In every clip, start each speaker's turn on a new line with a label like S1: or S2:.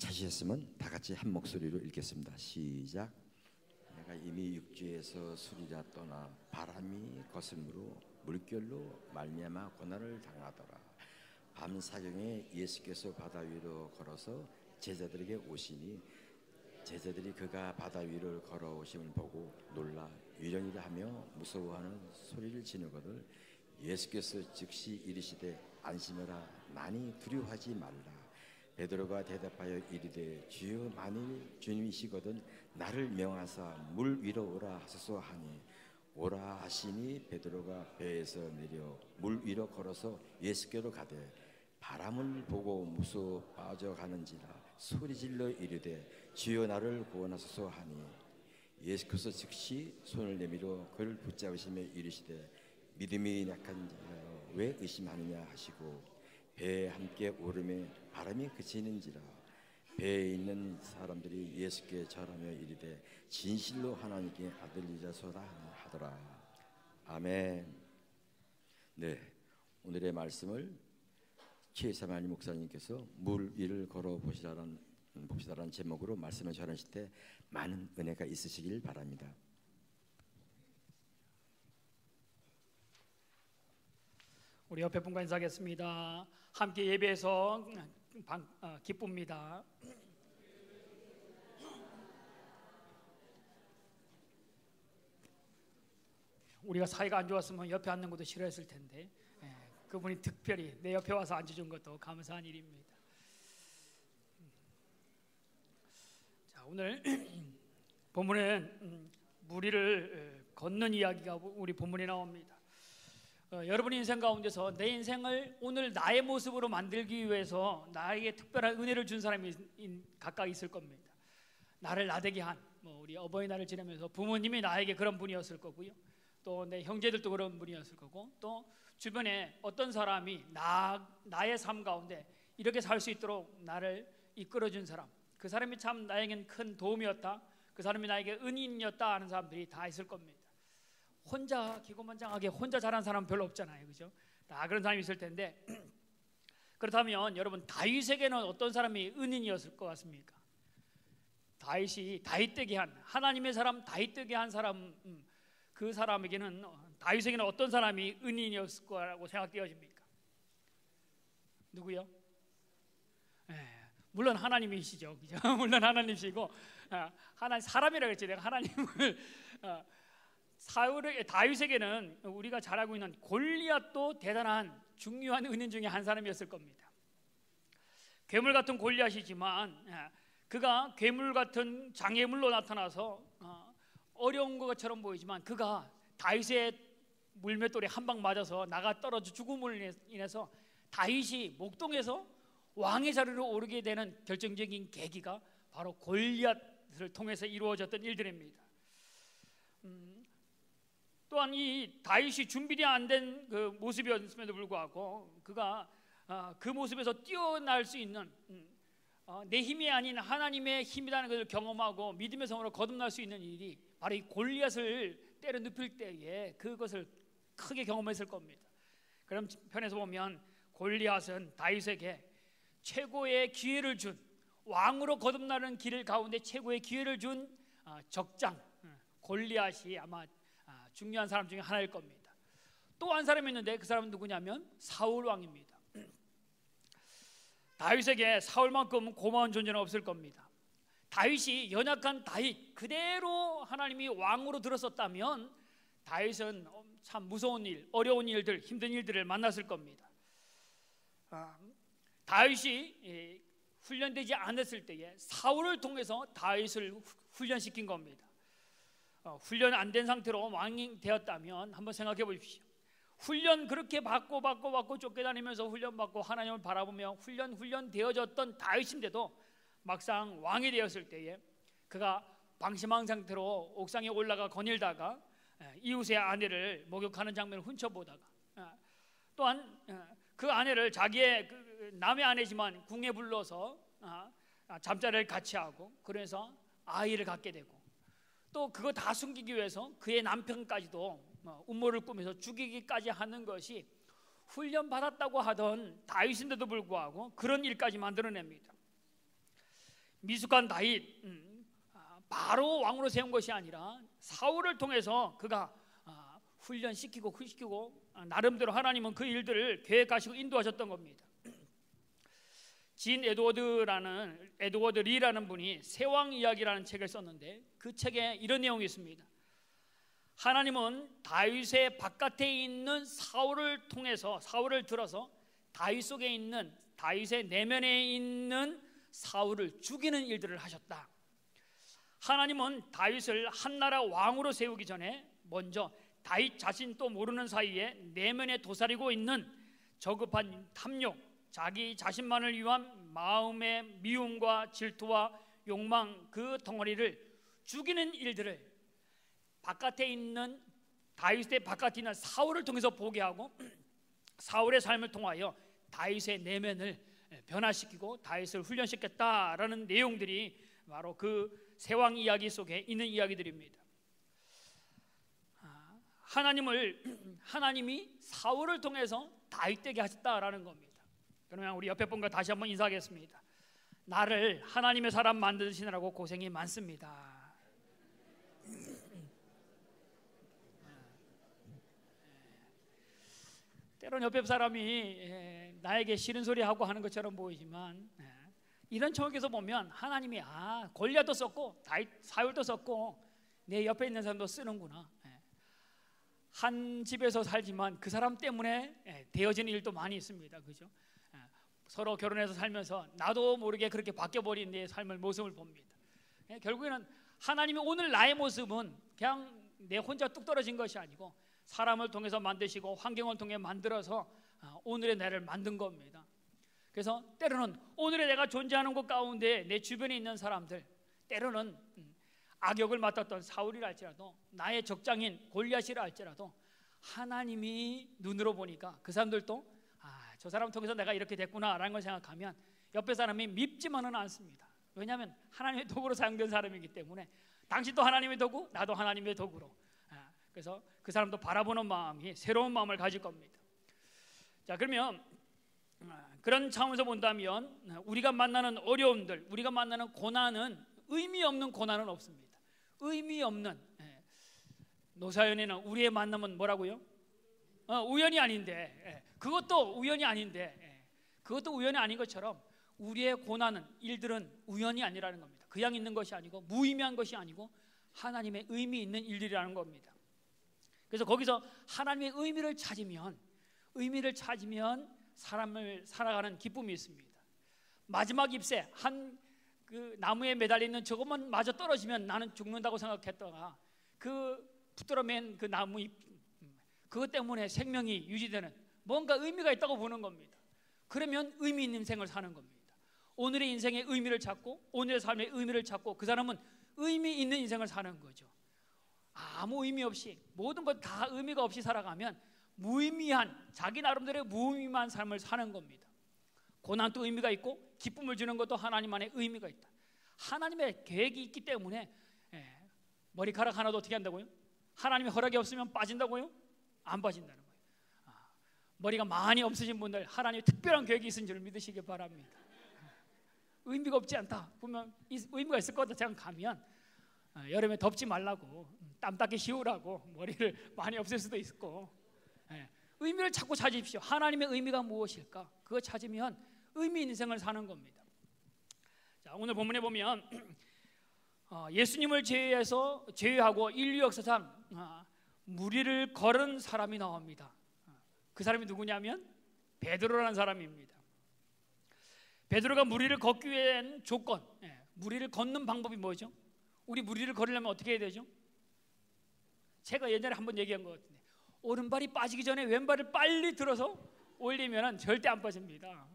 S1: 찾으셨으면 다 같이 한 목소리로 읽겠습니다. 시작. 내가 이미 육지에서 술이라 떠나 바람이 거슴으로 물결로 말미암아 고난을 당하더라. 밤 사경에 예수께서 바다 위로 걸어서 제자들에게 오시니 제자들이 그가 바다 위를 걸어오심을 보고 놀라 유령이라 하며 무서워하는 소리를 지르거늘 예수께서 즉시 이르시되 안심하라 많이 두려워하지 말라. 베드로가 대답하여 이르되 주여 만일 주님이시거든 나를 명하사 물 위로 오라 하소서 하니 오라 하시니 베드로가 배에서 내려 물 위로 걸어서 예수께로 가되 바람을 보고 무서워 빠져가는지라 소리질러 이르되 주여 나를 구원하소서 하니 예수께서 즉시 손을 내밀어 그를 붙잡으시며 이르시되 믿음이 약한 자여 왜 의심하느냐 하시고 배에 함께 오르매 바람이 그치는지라. 배에 있는 사람들이 예수께 절하며 이르되 진실로 하나님께 아들이라소라 하더라. 아멘. 네, 오늘의 말씀을 최사만이 목사님께서 물 위를 걸어 봅시다라는 제목으로 말씀을 전하실 때 많은 은혜가 있으시길 바랍니다.
S2: 우리 옆에 분과 인사하겠습니다. 함께 예배해서 기쁩니다. 우리가 사이가 안 좋았으면 옆에 앉는 것도 싫어했을 텐데 그분이 특별히 내 옆에 와서 앉아준 것도 감사한 일입니다. 자, 오늘 본문은 무리를 걷는 이야기가 우리 본문에 나옵니다. 여러분 인생 가운데서 내 인생을 오늘 나의 모습으로 만들기 위해서 나에게 특별한 은혜를 준 사람이 각각 있을 겁니다. 나를 나되게 한 우리 어버이날을 지내면서 부모님이 나에게 그런 분이었을 거고요. 또 내 형제들도 그런 분이었을 거고 또 주변에 어떤 사람이 나의 삶 가운데 이렇게 살 수 있도록 나를 이끌어준 사람, 그 사람이 참 나에겐 큰 도움이었다, 그 사람이 나에게 은인이었다 하는 사람들이 다 있을 겁니다. 혼자 기고만장하게 혼자 잘한 사람은 별로 없잖아요, 그죠? 다 그런 사람이 있을 텐데 그렇다면 여러분 다윗에게는 어떤 사람이 은인이었을 것 같습니까? 다윗이 다윗되게 한 하나님의 사람 다윗되게 한 사람 그 사람에게는 다윗에게는 어떤 사람이 은인이었을 거라고 생각되어집니까? 누구요? 물론 하나님이시죠, 그죠? 물론 하나님이시고 하나님 사람이라고 했지 내가 하나님을 다윗에게는 우리가 잘 알고 있는 골리앗도 대단한 중요한 은인 중에 한 사람이었을 겁니다. 괴물 같은 골리앗이지만 그가 괴물 같은 장애물로 나타나서 어려운 것처럼 보이지만 그가 다윗의 물맷돌에 한 방 맞아서 나가 떨어져 죽음으로 인해서 다윗이 목동에서 왕의 자리로 오르게 되는 결정적인 계기가 바로 골리앗을 통해서 이루어졌던 일들입니다. 또한 이 다윗이 준비가 안 된 그 모습이었음에도 불구하고 그가 그 모습에서 뛰어날 수 있는 내 힘이 아닌 하나님의 힘이라는 것을 경험하고 믿음의 성으로 거듭날 수 있는 일이 바로 이 골리앗을 때려 눕힐 때에 그것을 크게 경험했을 겁니다. 그럼 편에서 보면 골리앗은 다윗에게 최고의 기회를 준 왕으로 거듭나는 길 가운데 최고의 기회를 준 적장 골리앗이 아마 중요한 사람 중에 하나일 겁니다. 또 한 사람이 있는데 그 사람은 누구냐면 사울 왕입니다. 다윗에게 사울만큼 고마운 존재는 없을 겁니다. 다윗이 연약한 다윗 그대로 하나님이 왕으로 들었었다면 다윗은 참 무서운 일, 어려운 일들, 힘든 일들을 만났을 겁니다. 다윗이 훈련되지 않았을 때에 사울을 통해서 다윗을 훈련시킨 겁니다. 훈련 안 된 상태로 왕이 되었다면 한번 생각해 보십시오. 훈련 그렇게 받고 쫓겨다니면서 훈련받고 하나님을 바라보며 훈련 되어졌던 다윗인데도 막상 왕이 되었을 때에 그가 방심한 상태로 옥상에 올라가 거닐다가 이웃의 아내를 목욕하는 장면을 훔쳐보다가 또한 그 아내를 자기의 남의 아내지만 궁에 불러서 잠자리를 같이 하고 그래서 아이를 갖게 되고 또 그거 다 숨기기 위해서 그의 남편까지도 음모를 꾸며서 죽이기까지 하는 것이 훈련받았다고 하던 다윗인데도 불구하고 그런 일까지 만들어냅니다. 미숙한 다윗 바로 왕으로 세운 것이 아니라 사울을 통해서 그가 훈련시키고 나름대로 하나님은 그 일들을 계획하시고 인도하셨던 겁니다. 진 에드워드 리라는 분이 세왕 이야기라는 책을 썼는데 그 책에 이런 내용이 있습니다. 하나님은 다윗의 바깥에 있는 사울을 들어서 다윗 속에 있는, 다윗의 내면에 있는 사울을 죽이는 일들을 하셨다. 하나님은 다윗을 한나라 왕으로 세우기 전에 먼저 다윗 자신도 모르는 사이에 내면에 도사리고 있는 저급한 탐욕, 자기 자신만을 위한 마음의 미움과 질투와 욕망, 그 덩어리를 죽이는 일들을 바깥에 있는, 다윗의 바깥에 있는 사울을 통해서 보게 하고 사울의 삶을 통하여 다윗의 내면을 변화시키고 다윗을 훈련시켰다라는 내용들이 바로 그 세왕 이야기 속에 있는 이야기들입니다. 하나님이 사울을 통해서 다윗 되게 하셨다라는 겁니다. 그러면 우리 옆에 분과 다시 한번 인사하겠습니다. 나를 하나님의 사람 만드시느라고 고생이 많습니다. 때론 옆에 사람이 나에게 싫은 소리 하고 하는 것처럼 보이지만 이런 쪽에서 보면 하나님이 골리앗도 썼고 사울도 썼고 내 옆에 있는 사람도 쓰는구나. 한 집에서 살지만 그 사람 때문에 되어지는 일도 많이 있습니다. 그죠? 서로 결혼해서 살면서 나도 모르게 그렇게 바뀌어버린 내 삶의 모습을 봅니다. 결국에는 하나님이 오늘 나의 모습은 그냥 내 혼자 뚝 떨어진 것이 아니고 사람을 통해서 만드시고 환경을 통해 만들어서 오늘의 나를 만든 겁니다. 그래서 때로는 오늘의 내가 존재하는 곳 가운데 내 주변에 있는 사람들, 때로는 악역을 맡았던 사울이라 할지라도 나의 적장인 골리앗이라 할지라도 하나님이 눈으로 보니까 그 사람들도 저 사람 통해서 내가 이렇게 됐구나라는 걸 생각하면 옆에 사람이 밉지만은 않습니다. 왜냐하면 하나님의 도구로 사용된 사람이기 때문에 당신도 하나님의 도구, 나도 하나님의 도구로. 그래서 그 사람도 바라보는 마음이 새로운 마음을 가질 겁니다. 자, 그러면 그런 차원에서 본다면 우리가 만나는 어려움들, 우리가 만나는 고난은 의미 없는 고난은 없습니다. 의미 없는 노사연이는 우리의 만남은 뭐라고요? 우연이 아닌데, 그것도 우연이 아닌데, 그것도 우연이 아닌 것처럼 우리의 고난은, 일들은 우연이 아니라는 겁니다. 그냥 있는 것이 아니고 무의미한 것이 아니고 하나님의 의미 있는 일들이라는 겁니다. 그래서 거기서 하나님의 의미를 찾으면 사람을 살아가는 기쁨이 있습니다. 마지막 잎새, 그 나무에 매달려 있는 저것만 마저 떨어지면 나는 죽는다고 생각했다가 그 붙들어 맨 그 나무 잎, 그것 때문에 생명이 유지되는 뭔가 의미가 있다고 보는 겁니다. 그러면 의미 있는 인생을 사는 겁니다. 오늘의 인생의 의미를 찾고 오늘의 삶의 의미를 찾고 그 사람은 의미 있는 인생을 사는 거죠. 아무 의미 없이 모든 것 다 의미가 없이 살아가면 무의미한, 자기 나름대로의 무의미한 삶을 사는 겁니다. 고난도 의미가 있고 기쁨을 주는 것도 하나님 안에 의미가 있다. 하나님의 계획이 있기 때문에 머리카락 하나도 어떻게 한다고요? 하나님의 허락이 없으면 빠진다고요? 안 빠진다는 거예요. 머리가 많이 없으신 분들 하나님의 특별한 계획이 있은 줄 믿으시기 바랍니다. 의미가 없지 않다, 보면 의미가 있을 것 같다 생각하면 여름에 덥지 말라고, 땀 닦기 쉬우라고 머리를 많이 없앨 수도 있고, 의미를 자꾸 찾으십시오. 하나님의 의미가 무엇일까? 그거 찾으면 의미 있는 인생을 사는 겁니다. 자, 오늘 본문에 보면 예수님을 제외하고 인류 역사상 무리를 걸은 사람이 나옵니다. 그 사람이 누구냐면 베드로라는 사람입니다. 베드로가 무리를 걷기 위한 조건, 무리를 걷는 방법이 뭐죠? 우리 무리를 걸으려면 어떻게 해야 되죠? 제가 예전에 한번 얘기한 것 같은데, 오른발이 빠지기 전에 왼발을 빨리 들어서 올리면 절대 안 빠집니다.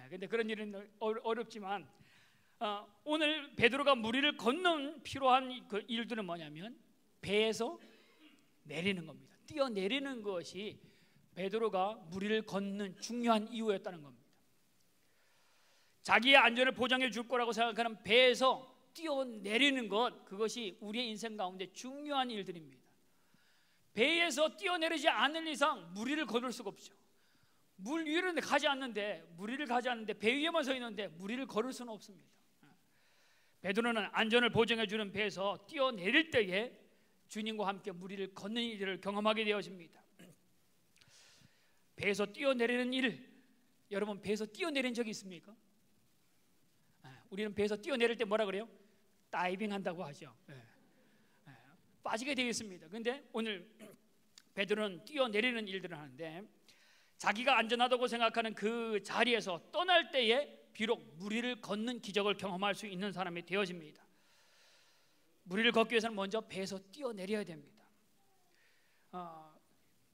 S2: 근데 그런 일은 어렵지만 오늘 베드로가 무리를 걷는 필요한 그 일들은 뭐냐면 배에서 내리는 겁니다. 뛰어내리는 것이 베드로가 무리를 걷는 중요한 이유였다는 겁니다. 자기의 안전을 보장해 줄 거라고 생각하는 배에서 뛰어내리는 것, 그것이 우리의 인생 가운데 중요한 일들입니다. 배에서 뛰어내리지 않을 이상 무리를 거둘 수가 없죠. 물 위로 가지 않는데, 무리를 가지 않는데 배 위에만 서 있는데 무리를 걸을 수는 없습니다. 베드로는 안전을 보장해 주는 배에서 뛰어내릴 때에 주님과 함께 무리를 걷는 일을 경험하게 되어집니다. 배에서 뛰어내리는 일, 여러분 배에서 뛰어내린 적이 있습니까? 우리는 배에서 뛰어내릴 때 뭐라 그래요? 다이빙 한다고 하죠. 빠지게 되겠습니다. 그런데 오늘 베드로는 뛰어내리는 일들을 하는데 자기가 안전하다고 생각하는 그 자리에서 떠날 때에 비록 무리를 걷는 기적을 경험할 수 있는 사람이 되어집니다. 무리를 걷기 위해서는 먼저 배에서 뛰어내려야 됩니다.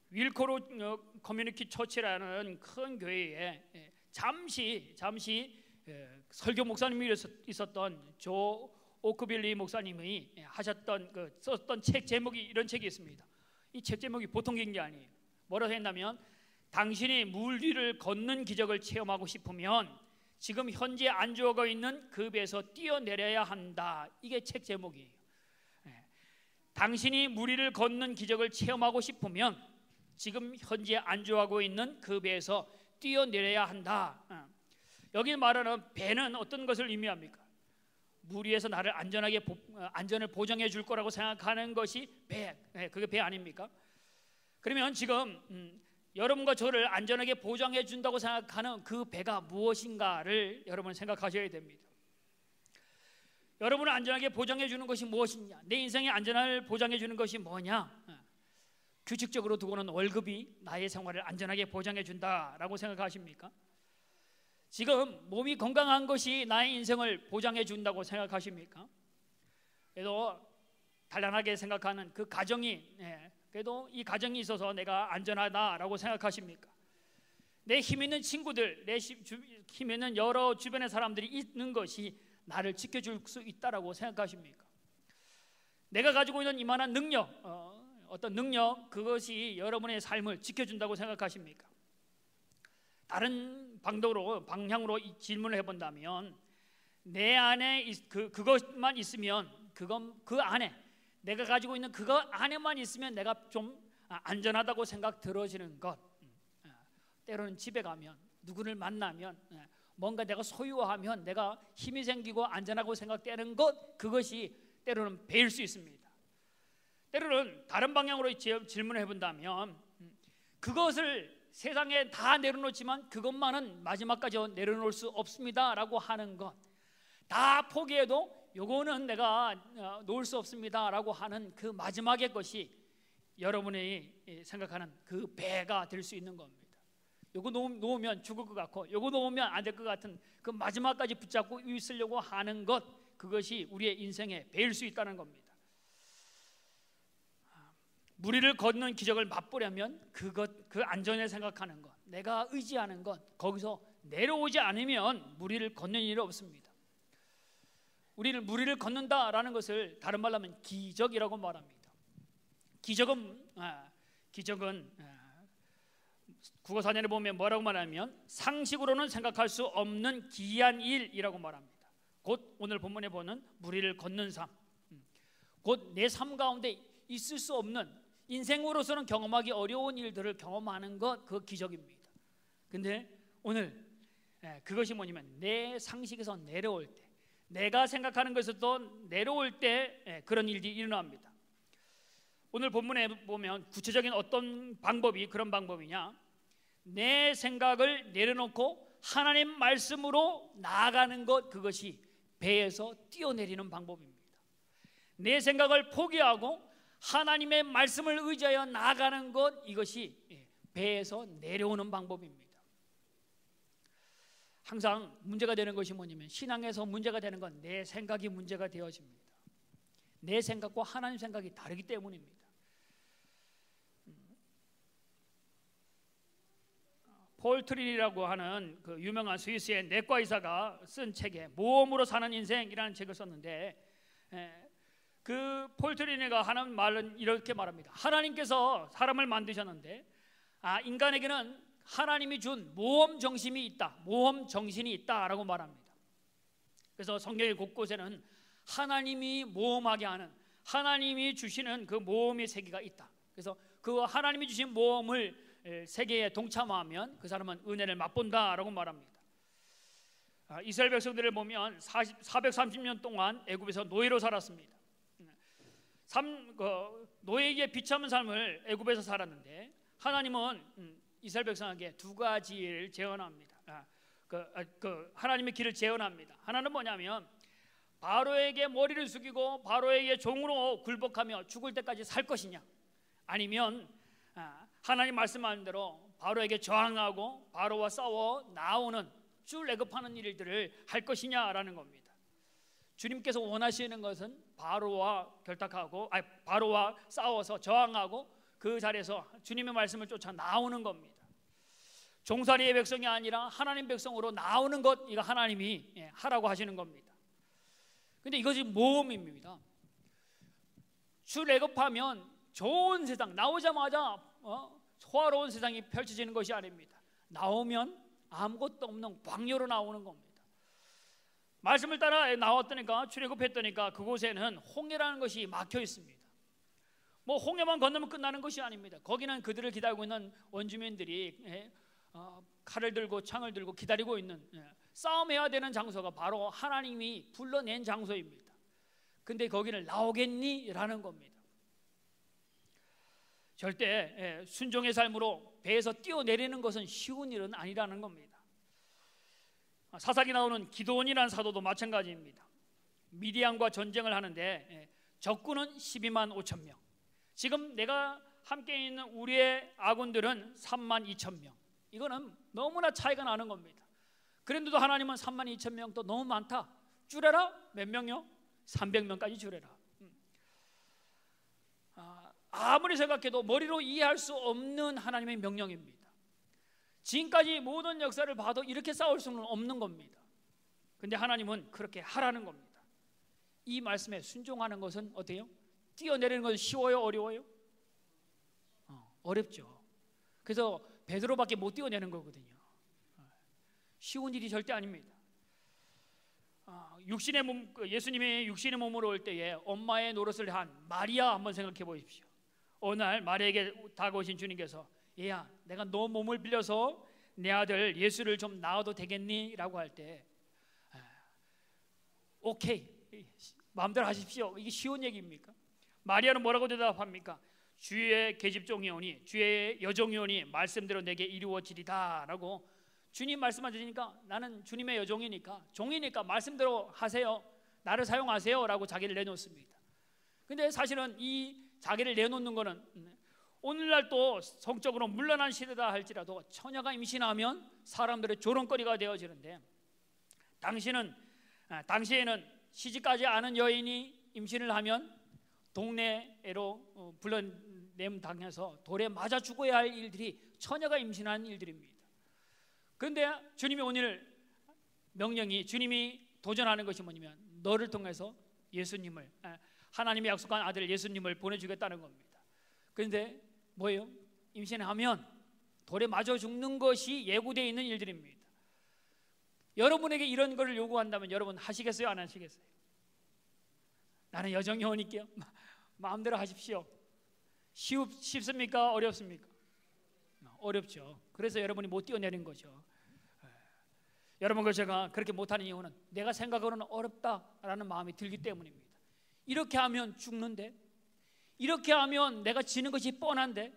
S2: 윌코로 커뮤니티 처치라는 큰 교회에 잠시 설교 목사님이 있었던 조 오크빌리 목사님이 하셨던 썼던 책 제목이 이런 책이 있습니다. 이 책 제목이 보통 게 아니에요. 뭐라고 했냐면 당신이 물 위를 걷는 기적을 체험하고 싶으면 지금 현재 안주하고 있는 그 배에서 뛰어내려야 한다. 이게 책 제목이에요. 당신이 물 위를 걷는 기적을 체험하고 싶으면 지금 현재 안주하고 있는 그 배에서 뛰어내려야 한다. 여기 말하는 배는 어떤 것을 의미합니까? 물 위에서 나를 안전을 보장해 줄 거라고 생각하는 것이 배, 그게 배 아닙니까? 그러면 지금 여러분과 저를 안전하게 보장해 준다고 생각하는 그 배가 무엇인가를 여러분 생각하셔야 됩니다. 여러분을 안전하게 보장해 주는 것이 무엇이냐? 내 인생의 안전을 보장해 주는 것이 뭐냐? 규칙적으로 두고는 월급이 나의 생활을 안전하게 보장해 준다라고 생각하십니까? 지금 몸이 건강한 것이 나의 인생을 보장해 준다고 생각하십니까? 그래도 단란하게 생각하는 그 가정이 그래도 이 가정이 있어서 내가 안전하다라고 생각하십니까? 내 힘 있는 친구들, 내 힘 있는 여러 주변의 사람들이 있는 것이 나를 지켜줄 수 있다라고 생각하십니까? 내가 가지고 있는 이만한 능력, 어떤 능력, 그것이 여러분의 삶을 지켜준다고 생각하십니까? 다른 방향으로 이 질문을 해본다면 내 안에 그것만 있으면 그 안에 내가 가지고 있는 그거 안에만 있으면 내가 좀 안전하다고 생각 들어지는 것. 때로는 집에 가면 누구를 만나면 뭔가 내가 소유하면 내가 힘이 생기고 안전하고 생각되는 것, 그것이 때로는 배일 수 있습니다. 때로는 다른 방향으로 질문을 해본다면 그것을 세상에 다 내려놓지만 그것만은 마지막까지 내려놓을 수 없습니다 라고 하는 것, 다 포기해도 요거는 내가 놓을 수 없습니다 라고 하는 그 마지막의 것이 여러분이 생각하는 그 배가 될 수 있는 겁니다. 요거 놓으면 죽을 것 같고 요거 놓으면 안 될 것 같은 그 마지막까지 붙잡고 있으려고 하는 것, 그것이 우리의 인생의 배일 수 있다는 겁니다. 무리를 걷는 기적을 맛보려면 그 안전을 생각하는 것, 내가 의지하는 것, 거기서 내려오지 않으면 무리를 걷는 일이 없습니다. 우리는 무리를 걷는다라는 것을 다른 말로 하면 기적이라고 말합니다. 기적은 국어사전에 보면 뭐라고 말하면 상식으로는 생각할 수 없는 기이한 일이라고 말합니다. 곧 오늘 본문에 보는 무리를 걷는 삶, 곧 내 삶 가운데 있을 수 없는, 인생으로서는 경험하기 어려운 일들을 경험하는 것, 그 기적입니다. 근데 오늘 그것이 뭐냐면 내 상식에서 내려올 때, 내가 생각하는 것에서 내려올 때 그런 일이 일어납니다. 오늘 본문에 보면 구체적인 어떤 방법이 그런 방법이냐, 내 생각을 내려놓고 하나님 말씀으로 나아가는 것, 그것이 배에서 뛰어내리는 방법입니다. 내 생각을 포기하고 하나님의 말씀을 의지하여 나아가는 것, 이것이 배에서 내려오는 방법입니다. 항상 문제가 되는 것이 뭐냐면, 신앙에서 문제가 되는 건 내 생각이 문제가 되어집니다. 내 생각과 하나님 생각이 다르기 때문입니다. 폴 트린이라고 하는 그 유명한 스위스의 내과 의사가 쓴 책에 모험으로 사는 인생이라는 책을 썼는데, 그 폴 트린이가 하는 말은 이렇게 말합니다. 하나님께서 사람을 만드셨는데 인간에게는 하나님이 준 모험 정신이 있다라고 말합니다. 그래서 성경의 곳곳에는 하나님이 모험하게 하는, 하나님이 주시는 그 모험의 세계가 있다. 그래서 그 하나님이 주신 모험을 세계에 동참하면 그 사람은 은혜를 맛본다라고 말합니다. 이스라엘 백성들을 보면 430년 동안 애굽에서 노예로 살았습니다. 노예에게 비참한 삶을 애굽에서 살았는데 하나님은 이스라엘 백성에게 두 가지를 제언합니다. 하나님의 길을 제언합니다. 하나는 뭐냐면 바로에게 머리를 숙이고 바로에게 종으로 굴복하며 죽을 때까지 살 것이냐, 아니면 하나님 말씀하는 대로 바로에게 저항하고 바로와 싸워 나오는 출애굽하는 일들을 할 것이냐라는 겁니다. 주님께서 원하시는 것은 바로와 결탁하고 바로와 싸워서 저항하고 그 자리에서 주님의 말씀을 쫓아 나오는 겁니다. 종살이의 백성이 아니라 하나님 백성으로 나오는 것, 이거 하나님이 하라고 하시는 겁니다. 근데 이것이 모험입니다. 출애굽하면 좋은 세상, 나오자마자 호화로운 세상이 펼쳐지는 것이 아닙니다. 나오면 아무것도 없는 광야로 나오는 겁니다. 말씀을 따라 나왔다니까, 출애굽했다니까 그곳에는 홍해라는 것이 막혀 있습니다. 뭐 홍해만 건너면 끝나는 것이 아닙니다. 거기는 그들을 기다리고 있는 원주민들이 칼을 들고 창을 들고 기다리고 있는, 싸움해야 되는 장소가 바로 하나님이 불러낸 장소입니다. 근데 거기를 나오겠니? 라는 겁니다. 절대 순종의 삶으로 배에서 뛰어내리는 것은 쉬운 일은 아니라는 겁니다. 사사기 나오는 기드온이라는 사도도 마찬가지입니다. 미디안과 전쟁을 하는데 적군은 12만 5천 명, 지금 내가 함께 있는 우리의 아군들은 3만 2천 명. 이거는 너무나 차이가 나는 겁니다. 그런데도 하나님은 3만 2천 명도 너무 많다, 줄여라. 몇 명요? 300명까지 줄여라. 아무리 생각해도 머리로 이해할 수 없는 하나님의 명령입니다. 지금까지 모든 역사를 봐도 이렇게 싸울 수는 없는 겁니다. 근데 하나님은 그렇게 하라는 겁니다. 이 말씀에 순종하는 것은 어때요? 뛰어내리는 것은 쉬워요? 어려워요? 어렵죠. 그래서 베드로밖에 못 뛰어내는 거거든요. 쉬운 일이 절대 아닙니다. 예수님이 육신의 몸으로 올 때에 엄마의 노릇을 한 마리아 한번 생각해 보십시오. 어느 날 마리아에게 다가오신 주님께서, 얘야, 내가 너 몸을 빌려서 내 아들 예수를 좀 낳아도 되겠니? 라고 할 때 오케이, 마음대로 하십시오. 이게 쉬운 얘기입니까? 마리아는 뭐라고 대답합니까? 주의 계집종이오니, 주의 여종이오니 말씀대로 내게 이루어지리다 라고 주님 말씀하시니까, 나는 주님의 여종이니까, 종이니까 말씀대로 하세요, 나를 사용하세요 라고 자기를 내놓습니다. 근데 사실은 이 자기를 내놓는 거는 오늘날 또 성적으로 문란한 시대다 할지라도 처녀가 임신하면 사람들의 조롱거리가 되어지는데, 당시에는 시집가지 않은 여인이 임신을 하면 동네로 불러냄 당해서 돌에 맞아 죽어야 할 일들이 처녀가 임신한 일들입니다. 그런데 주님이 오늘 명령이, 주님이 도전하는 것이 뭐냐면 너를 통해서 예수님을, 하나님의 약속한 아들 예수님을 보내주겠다는 겁니다. 그런데 뭐예요? 임신하면 돌에 맞아 죽는 것이 예고되어 있는 일들입니다. 여러분에게 이런 것을 요구한다면 여러분 하시겠어요? 안 하시겠어요? 나는 여정이 오니까요, 마음대로 하십시오. 쉽습니까? 어렵습니까? 어렵죠. 그래서 여러분이 못 뛰어내린 거죠. 여러분과 제가 그렇게 못하는 이유는 내가 생각으로는 어렵다라는 마음이 들기 때문입니다. 이렇게 하면 죽는데, 이렇게 하면 내가 지는 것이 뻔한데,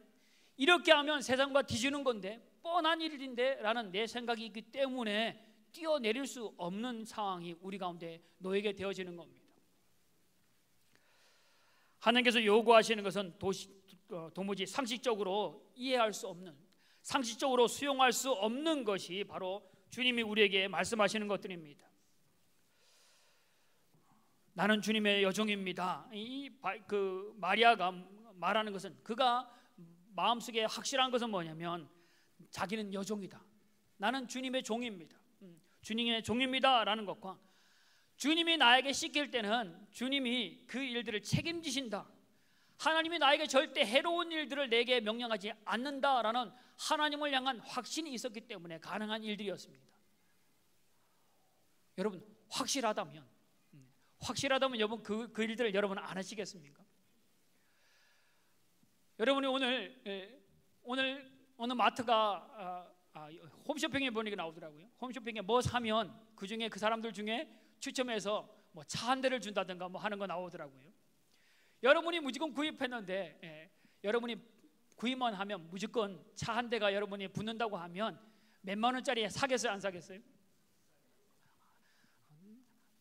S2: 이렇게 하면 세상과 뒤지는 건데, 뻔한 일인데 라는 내 생각이 있기 때문에 뛰어내릴 수 없는 상황이 우리 가운데 놓이게 되어지는 겁니다. 하나님께서 요구하시는 것은 도무지 상식적으로 이해할 수 없는, 상식적으로 수용할 수 없는 것이 바로 주님이 우리에게 말씀하시는 것들입니다. 나는 주님의 여종입니다. 그 마리아가 말하는 것은, 그가 마음속에 확실한 것은 뭐냐면 자기는 여종이다, 나는 주님의 종입니다, 주님의 종입니다 라는 것과, 주님이 나에게 시킬 때는 주님이 그 일들을 책임지신다, 하나님이 나에게 절대 해로운 일들을 내게 명령하지 않는다라는 하나님을 향한 확신이 있었기 때문에 가능한 일들이었습니다. 여러분 확실하다면 여러분 그 일들을 여러분 안 하시겠습니까? 여러분이 오늘 어느 마트가 홈쇼핑에 보니까 나오더라고요. 홈쇼핑에 뭐 사면 그 중에 그 사람들 중에 추첨해서 뭐 차 한 대를 준다든가 뭐 하는 거 나오더라고요. 여러분이 무조건 구입했는데 여러분이 구입만 하면 무조건 차 한 대가 여러분이 붙는다고 하면 몇만 원짜리 사겠어요, 안 사겠어요?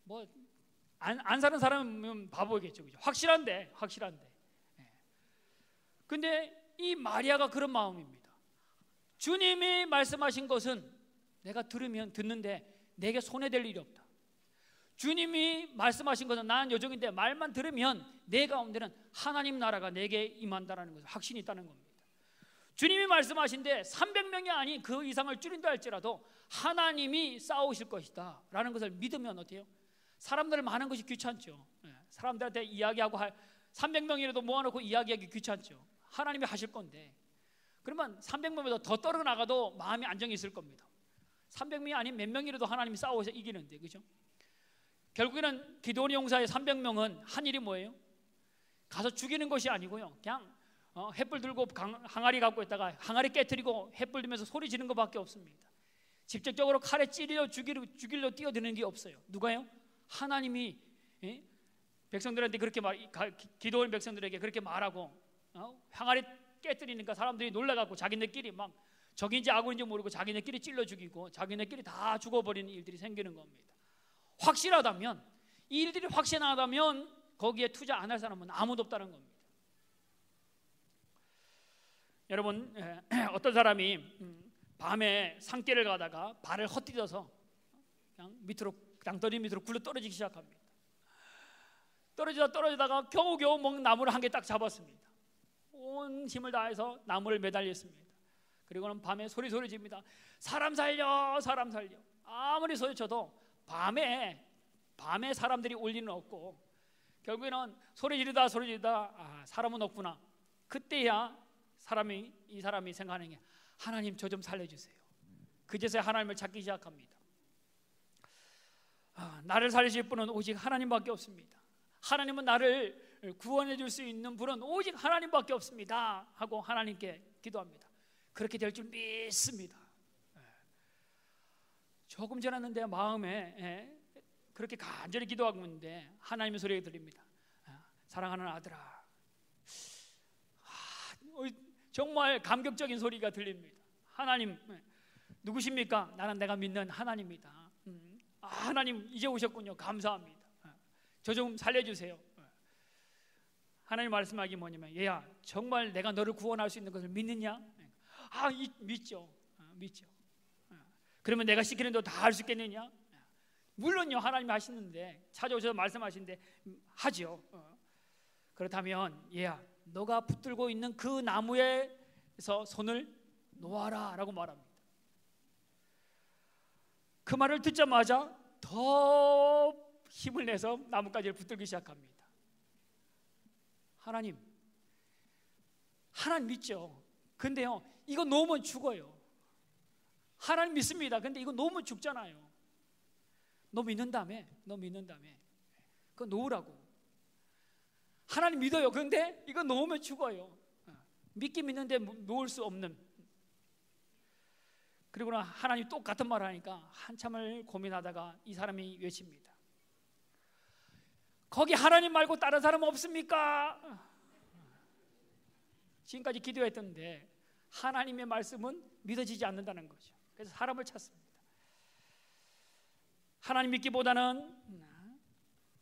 S2: 뭐 안 사는 사람은 바보겠죠, 그죠? 확실한데. 근데 이 마리아가 그런 마음입니다. 주님이 말씀하신 것은 내가 듣는데 내게 손해될 일이 없다. 주님이 말씀하신 것은 나는 요정인데 말만 들으면 내 가운데는 하나님 나라가 내게 임한다는 것을 확신이 있다는 겁니다. 주님이 말씀하신데 300명이 아닌 그 이상을 줄인다 할지라도 하나님이 싸우실 것이다 라는 것을 믿으면 어때요? 사람들 많은 것이 귀찮죠. 사람들한테 이야기하고 300명이라도 모아놓고 이야기하기 귀찮죠. 하나님이 하실 건데 그러면 300명보다 더 떨어 나가도 마음이 안정이 있을 겁니다. 300명이 아닌 몇 명이라도 하나님이 싸워서 이기는데, 그죠? 결국에는 기드온의 용사의 300명은 한 일이 뭐예요? 가서 죽이는 것이 아니고요, 그냥 횃불 들고 항아리 갖고 있다가 항아리 깨트리고 횃불 들면서 소리 지르는 것밖에 없습니다. 직접적으로 칼에 찌르려 죽이려 뛰어드는 게 없어요. 누가요? 하나님이 백성들한테 그렇게 기드온 백성들에게 그렇게 말하고 항아리 깨뜨리니까 사람들이 놀라갖고 자기네끼리 막 적인지 아군인지 모르고 자기네끼리 찔러 죽이고 자기네끼리 다 죽어버리는 일들이 생기는 겁니다. 확실하다면, 이 일들이 확신하다면 거기에 투자 안 할 사람은 아무도 없다는 겁니다. 여러분, 어떤 사람이 밤에 산길을 가다가 발을 헛디뎌서 그냥 땅더리 밑으로 굴러 떨어지기 시작합니다. 떨어지다가 겨우겨우 먹는 나무를 한 개 딱 잡았습니다. 온 힘을 다해서 나무를 매달렸습니다. 그리고는 밤에 소리 집니다. 사람 살려, 사람 살려. 아무리 소리쳐도 밤에 사람들이 올 리는 없고 결국에는 소리 지르다 사람은 없구나. 그때야 이 사람이 생각하는 게 하나님 저 좀 살려주세요. 그제서야 하나님을 찾기 시작합니다. 나를 살리실 분은 오직 하나님밖에 없습니다. 하나님은 나를 구원해 줄 수 있는 분은 오직 하나님밖에 없습니다 하고 하나님께 기도합니다. 그렇게 될 줄 믿습니다. 조금 지났는데 마음에 그렇게 간절히 기도하고 있는데 하나님의 소리가 들립니다. 사랑하는 아들아. 정말 감격적인 소리가 들립니다. 하나님 누구십니까? 나는 내가 믿는 하나님입니다. 하나님 이제 오셨군요. 감사합니다. 저 좀 살려주세요. 하나님 말씀하기 뭐냐면, 얘야 정말 내가 너를 구원할 수 있는 것을 믿느냐? 믿죠. 그러면 내가 시키는 대로 다 할 수 있겠느냐? 물론요, 하나님이 하시는데 찾아오셔서 말씀하시는데 하죠. 그렇다면 얘야 너가 붙들고 있는 그 나무에서 손을 놓아라 라고 말합니다. 그 말을 듣자마자 더 힘을 내서 나뭇가지를 붙들기 시작합니다. 하나님 믿죠. 근데요 이거 놓으면 죽어요. 하나님 믿습니다. 근데 이거 놓으면 죽잖아요. 너 믿는다며 그거 놓으라고. 하나님 믿어요. 그런데 이거 놓으면 죽어요. 믿긴 믿는데 놓을 수 없는. 그리고는 하나님 똑같은 말을 하니까 한참을 고민하다가 이 사람이 외칩니다. 거기 하나님 말고 다른 사람 없습니까? 지금까지 기도했던데 하나님의 말씀은 믿어지지 않는다는 거죠. 그래서 사람을 찾습니다. 하나님 믿기보다는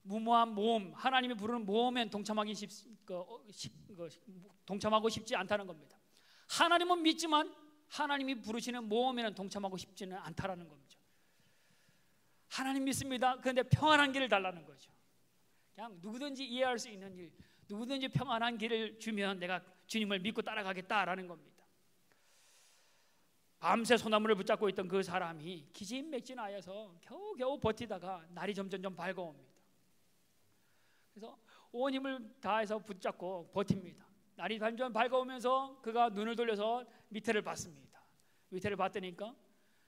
S2: 무모한 모험, 하나님이 부르는 모험엔 동참하고 싶지 않다는 겁니다. 하나님은 믿지만 하나님이 부르시는 모험에는 동참하고 싶지는 않다라는 겁니다. 하나님 믿습니다. 그런데 평안한 길을 달라는 거죠. 그냥 누구든지 이해할 수 있는 일, 누구든지 평안한 길을 주면 내가 주님을 믿고 따라가겠다라는 겁니다. 밤새 소나무를 붙잡고 있던 그 사람이 기진맥진하여서 겨우겨우 버티다가 날이 점점 밝아옵니다. 그래서 온 힘을 다해서 붙잡고 버팁니다. 날이 점점 밝아오면서 그가 눈을 돌려서 밑에를 봤습니다. 밑에를 봤더니까